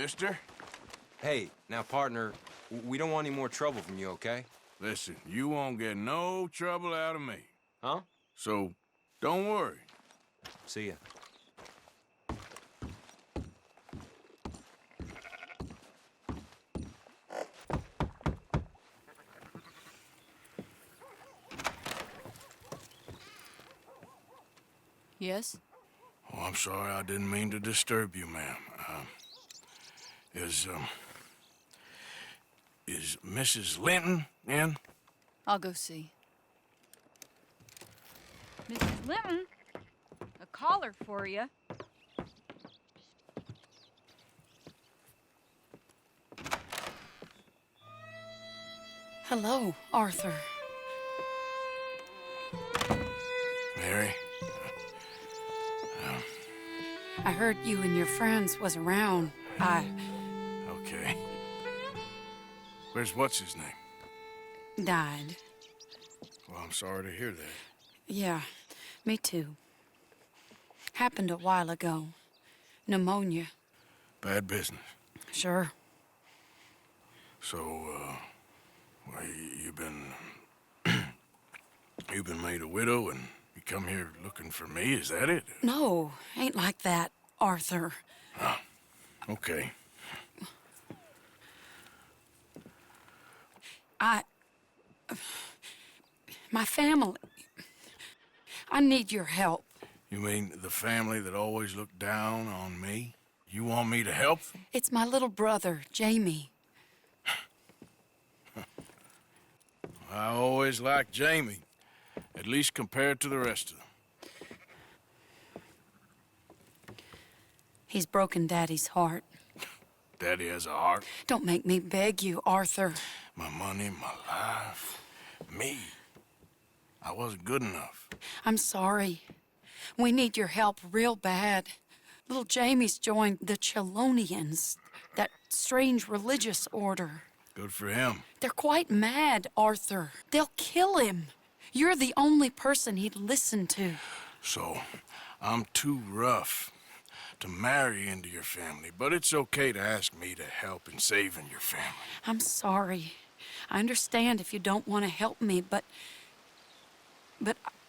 Mister? Hey, now, partner, we don't want any more trouble from you, okay? Listen, you won't get no trouble out of me. Huh? So, don't worry. See ya. Yes? Oh, I'm sorry, I didn't mean to disturb you, ma'am. Is Mrs. Linton in? I'll go see. Mrs. Linton? A caller for you. Hello, Arthur. Mary? I heard you and your friends was around. Okay. Where's what's-his-name? Died. Well, I'm sorry to hear that. Yeah, me too. Happened a while ago. Pneumonia. Bad business. Sure. So, well, you've been... you've been made a widow and you come here looking for me, is that it? No, ain't like that, Arthur. Oh, okay. My family. I need your help. You mean the family that always looked down on me? You want me to help them? It's my little brother, Jamie. I always liked Jamie, at least compared to the rest of them. He's broken Daddy's heart. Daddy has a heart. Don't make me beg you, Arthur. My money, my life, me. I wasn't good enough. I'm sorry. We need your help real bad. Little Jamie's joined the Chelonians, that strange religious order. Good for him. They're quite mad, Arthur. They'll kill him. You're the only person he'd listen to. So, I'm too rough to marry into your family, but it's okay to ask me to help in saving your family. I'm sorry. I understand if you don't want to help me, but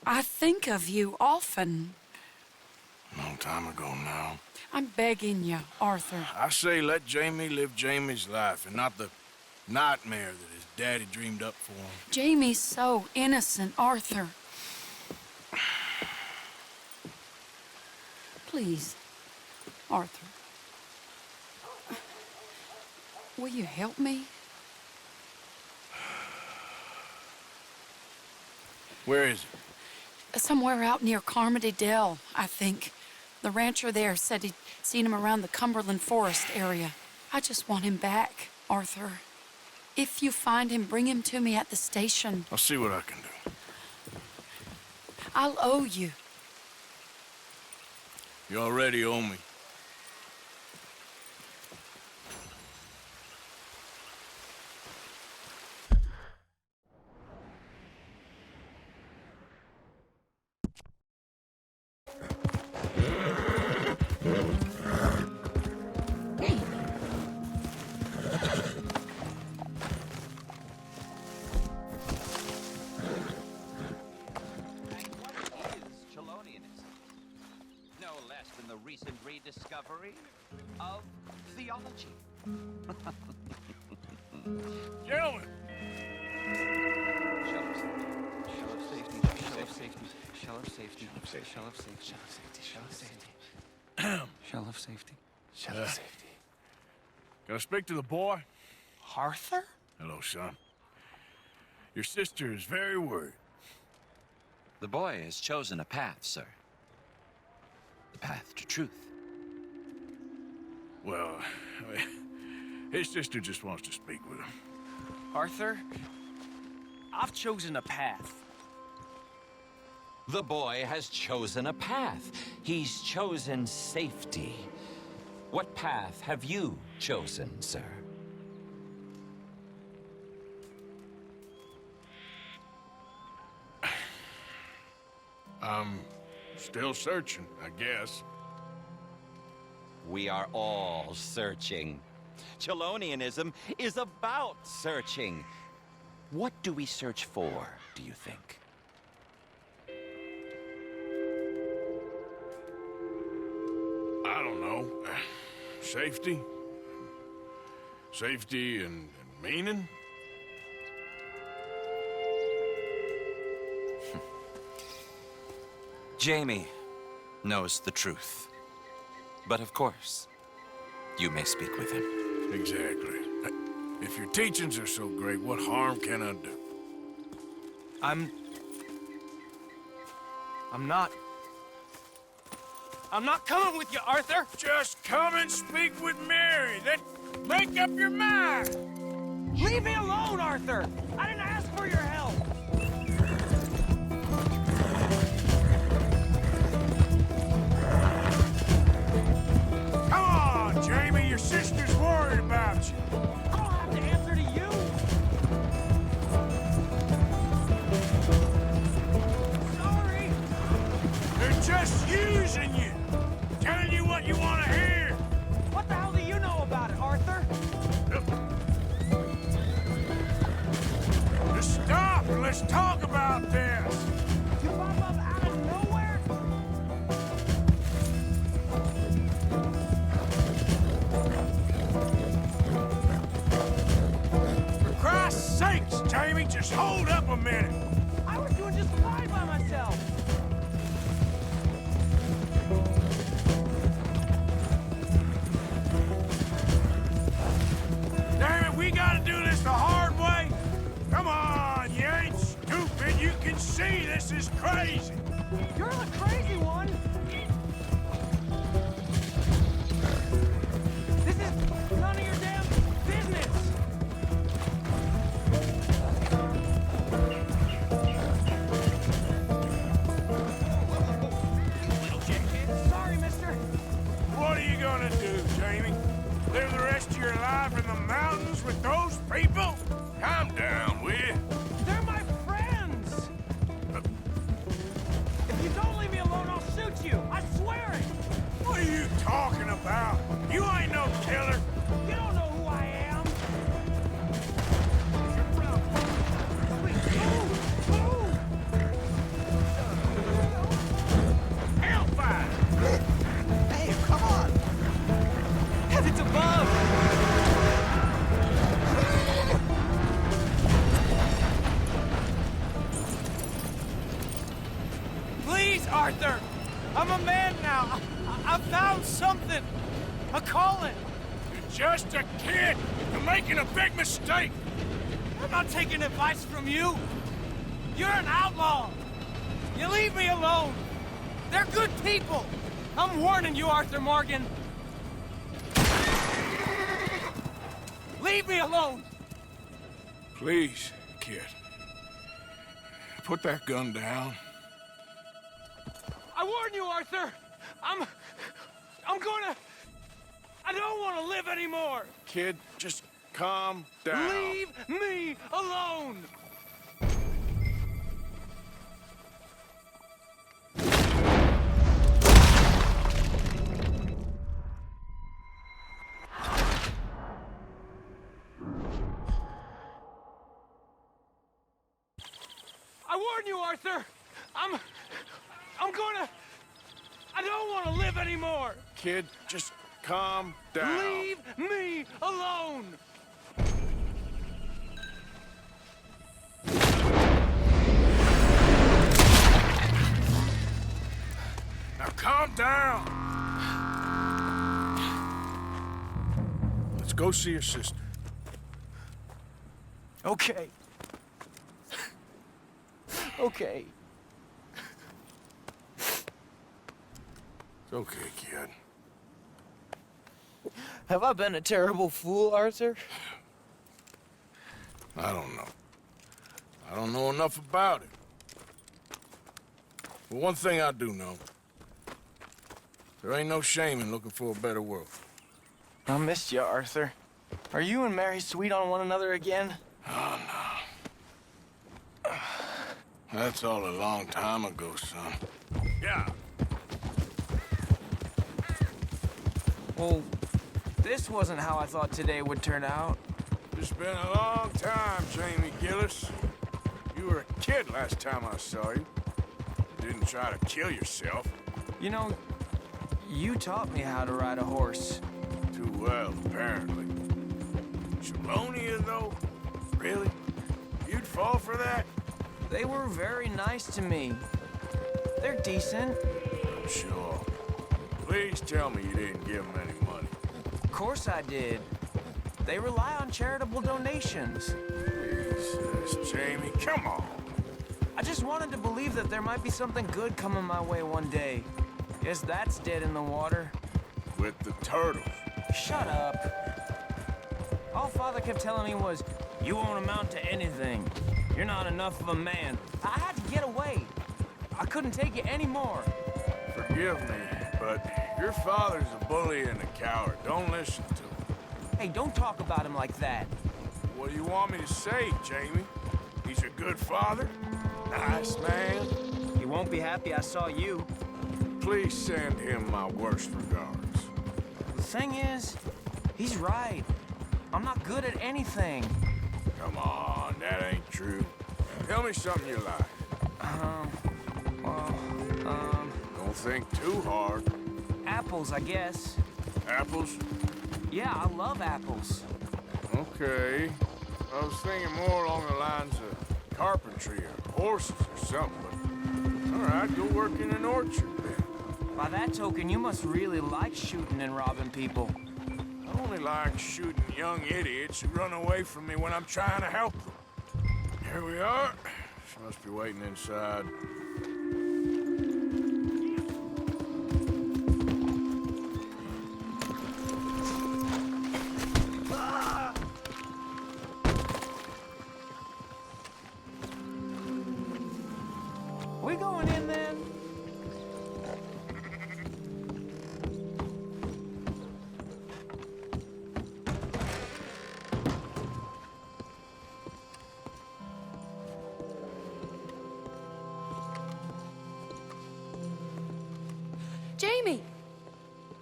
I think of you often. Long time ago now. I'm begging you, Arthur. I say let Jamie live Jamie's life and not the nightmare that his daddy dreamed up for him. Jamie's so innocent, Arthur. Please, Arthur. Will you help me? Where is it? Somewhere out near Carmody Dell, I think. The rancher there said he'd seen him around the Cumberland Forest area. I just want him back, Arthur. If you find him, bring him to me at the station. I'll see what I can do. I'll owe you. You already owe me. Recent rediscovery of theology. Gentlemen! Shell of safety. Shell of safety. Shell of safety. Shell of safety. Shell of safety. Shell of safety. Shell of safety. Shell of safety. Can I speak to the boy? Arthur? Hello, son. Your sister is very worried. The boy has chosen a path, sir. The path to truth. Well, his sister just wants to speak with him. Arthur, I've chosen a path. The boy has chosen a path. He's chosen safety. What path have you chosen, sir? I'm still searching, I guess. We are all searching. Chelonianism is about searching. What do we search for, do you think? I don't know. Safety? Safety and meaning? Jamie knows the truth. But of course, you may speak with him. Exactly. If your teachings are so great, what harm can I do? I'm not coming with you, Arthur! Just come and speak with Mary, then make up your mind! Leave me alone, Arthur! I didn't ask for your help! Come on, Jamie, your sister's worried about you. I don't have to answer to you! Sorry! They're just using you, telling you what you want to hear. What the hell do you know about it, Arthur? Just stop and let's talk about this. You pop up out of nowhere? For Christ's sakes, Jamie, just hold up a minute. I was doing just fine by myself! Damn it, we gotta do this the hard way. Come on, you ain't stupid. You can see this is crazy. You're the crazy one! This is none of your damn business! Sorry, mister. What are you gonna do, Jamie? Live the rest of your life in the mountains with those people? Calm down, will you? They're my friends! If you don't leave me alone, I'll shoot you! I swear it! What are you talking about? You ain't no killer. You don't know who I am! Hellfire! Hey, come on! Heavens above! Please, Arthur! I'm a man now. I found something. A calling. You're just a kid. You're making a big mistake. I'm not taking advice from you. You're an outlaw. You leave me alone. They're good people. I'm warning you, Arthur Morgan. Leave me alone. Please, kid. Put that gun down. I warn you, Arthur. I'm gonna... I don't want to live anymore. Kid, just calm down. Leave me alone. I warn you, Arthur. I'm gonna... I don't want to live anymore. Kid, just calm down. Leave me alone. Now calm down. Let's go see your sister. Okay. Okay. It's okay, kid. Have I been a terrible fool, Arthur? I don't know. I don't know enough about it. But one thing I do know. There ain't no shame in looking for a better world. I missed you, Arthur. Are you and Mary sweet on one another again? Oh, no. That's all a long time ago, son. Yeah. Well, this wasn't how I thought today would turn out. It's been a long time, Jamie Gillis. You were a kid last time I saw you. You didn't try to kill yourself. You know, you taught me how to ride a horse. Too well, apparently. Chelonia, though? Really? You'd fall for that? They were very nice to me. They're decent. I'm sure. Please tell me you didn't give them any money. Of course I did. They rely on charitable donations. Jesus, Jamie, come on. I just wanted to believe that there might be something good coming my way one day. Guess that's dead in the water. With the turtles. Shut up. All Father kept telling me was, you won't amount to anything. You're not enough of a man. I had to get away. I couldn't take it anymore. Forgive me, but your father's a bully and a coward. Don't listen to him. Hey, don't talk about him like that. What do you want me to say, Jamie? He's a good father? Nice man? He won't be happy I saw you. Please send him my worst regards. The thing is, he's right. I'm not good at anything. Come on, that ain't true. Tell me something you like. Don't think too hard. Apples, I guess. Apples? Yeah, I love apples. Okay. I was thinking more along the lines of carpentry or horses or something, but all right, go work in an orchard then. By that token, you must really like shooting and robbing people. I only like shooting young idiots who run away from me when I'm trying to help them. Here we are. She must be waiting inside. We going in then? Jamie!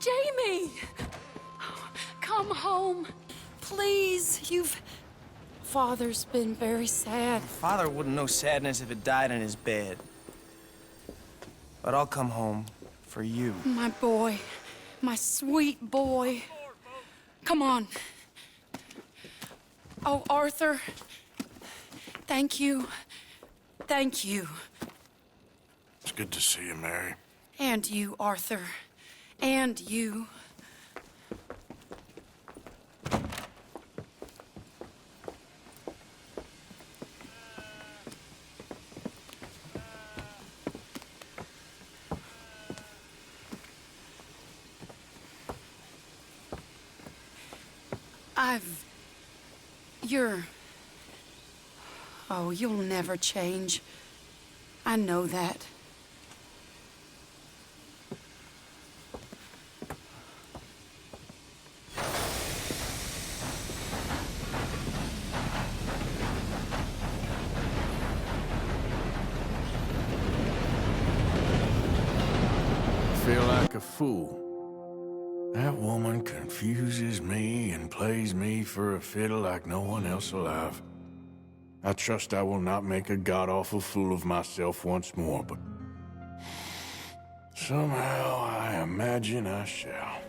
Jamie! Come home. Please, Father's been very sad. Father wouldn't know sadness if it died in his bed. But I'll come home for you. My boy. My sweet boy. Come on. Oh, Arthur. Thank you. Thank you. It's good to see you, Mary. And you, Arthur. And you. Oh, you'll never change. I know that. I feel like a fool. That woman confuses me and plays me for a fiddle like no one else alive. I trust I will not make a god-awful fool of myself once more, but somehow I imagine I shall.